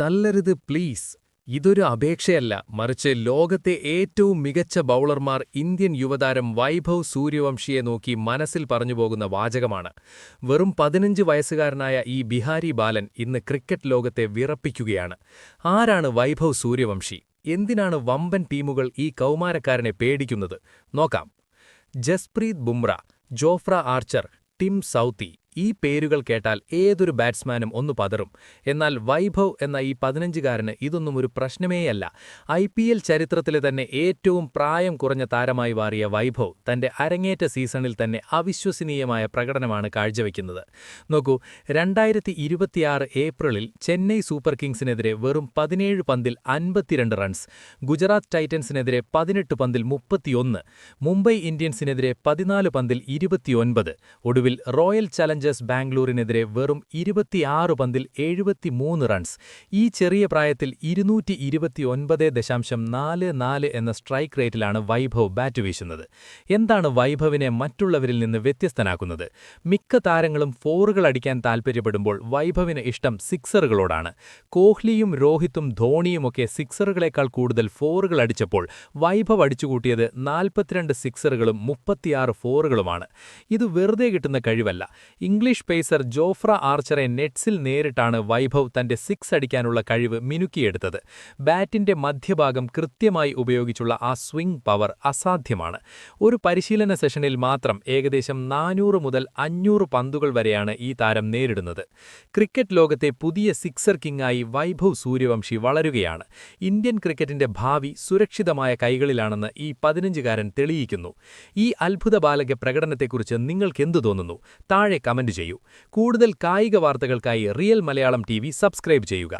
തള്ളരുത് please. ഇതൊരു അപേക്ഷയല്ല, മറിച്ച് ലോകത്തെ ഏറ്റവും മികച്ച ബൗളർമാർ ഇന്ത്യൻ യുവതാരം വൈഭവ് സൂര്യവംശിയെ നോക്കി മനസ്സിൽ പറഞ്ഞുപോകുന്ന വാചകമാണ്. വെറും 15 വയസ്സുകാരനായ ഈ ബിഹാരി ബാലൻ ഇന്ന് ക്രിക്കറ്റ് ലോകത്തെ വിറപ്പിക്കുകയാണ്. ആരാണ് വൈഭവ് സൂര്യവംശി? എന്തിനാണ് വമ്പൻ ടീമുകൾ ഈ കൗമാരക്കാരനെ പേടിക്കുന്നത്? നോക്കാം. Jasprit Bumrah, Jofra archer, Tim Southee, ഈ പേരുകൾ കേട്ടാൽ ഏതൊരു ബാറ്റ്സ്മാനും ഒന്ന് പതറും. എന്നാൽ വൈഭവ് എന്ന ഈ 15-കാരന് ഇതൊന്നും ഒരു പ്രശ്നമേയല്ല. IPL ചരിത്രത്തിലെ തന്നെ ഏറ്റവും പ്രായം കുറഞ്ഞ താരമായി മാറിയ വൈഭവ് തന്റെ അരങ്ങേറ്റ സീസണിൽ തന്നെ അവിശ്വസനീയമായ പ്രകടനമാണ് കാഴ്ചവെക്കുന്നത്. നോക്കൂ, 2026 ഏപ്രിലിൽ ചെന്നൈ സൂപ്പർ കിങ്സിനെതിരെ വെറും 17 പന്തിൽ 52 റൺസ്, ഗുജറാത്ത് ടൈറ്റൻസിനെതിരെ 18 പന്തിൽ 31, മുംബൈ ഇന്ത്യൻസിനെതിരെ 14 പന്തിൽ 29, ഒടുവിൽ റോയൽ ചലഞ്ചേഴ്സ് ബാംഗ്ലൂരിനെതിരെ വെറും 26 പന്തിൽ 73 റൺസ്. ഈ ചെറിയ പ്രായത്തിൽ 229.44 എന്ന സ്ട്രൈക്ക് റേറ്റിലാണ് വൈഭവ് ബാറ്റ് വീശുന്നത്. എന്താണ് വൈഭവിനെ മറ്റുള്ളവരിൽ നിന്ന് വ്യത്യസ്തനാക്കുന്നത്? മിക്ക താരങ്ങളും ഫോറുകൾ അടിക്കാൻ താൽപ്പര്യപ്പെടുമ്പോൾ വൈഭവിന് ഇഷ്ടം സിക്സറുകളോടാണ്. കോഹ്ലിയും രോഹിത്തും ധോണിയുമൊക്കെ സിക്സറുകളേക്കാൾ കൂടുതൽ ഫോറുകൾ അടിച്ചപ്പോൾ വൈഭവ് അടിച്ചുകൂട്ടിയത് 42 സിക്സറുകളും 36 ഫോറുകളുമാണ്. ഇത് വെറുതെ കിട്ടുന്ന കഴിവല്ല. ഇംഗ്ലീഷ് പേസർ ജോഫ്ര ആർച്ചറെ നെറ്റ്സിൽ നേരിട്ടാണ് വൈഭവ് തന്റെ സിക്സ് അടിക്കാനുള്ള കഴിവ് മിനുക്കിയെടുത്തത്. ബാറ്റിന്റെ മധ്യഭാഗം കൃത്യമായി ഉപയോഗിച്ചുള്ള ആ സ്വിംഗ് പവർ അസാധ്യമാണ്. ഒരു പരിശീലന സെഷനിൽ മാത്രം ഏകദേശം 400 മുതൽ 500 പന്തുകൾ വരെയാണ് ഈ താരം നേരിടുന്നത്. ക്രിക്കറ്റ് ലോകത്തെ പുതിയ സിക്സർ കിങ്ങായി വൈഭവ് സൂര്യവംശി വളരുകയാണ്. ഇന്ത്യൻ ക്രിക്കറ്റിന്റെ ഭാവി സുരക്ഷിതമായ കൈകളിലാണെന്ന് ഈ 15-കാരൻ തെളിയിക്കുന്നു. ഈ അത്ഭുത ബാലക പ്രകടനത്തെക്കുറിച്ച് നിങ്ങൾക്കെന്തു തോന്നുന്നു? താഴെ കമന്റ് ചെയ്യൂ. കൂടുതൽ കായിക വാർത്തകൾക്കായി റിയൽ മലയാളം TV സബ്സ്ക്രൈബ് ചെയ്യുക.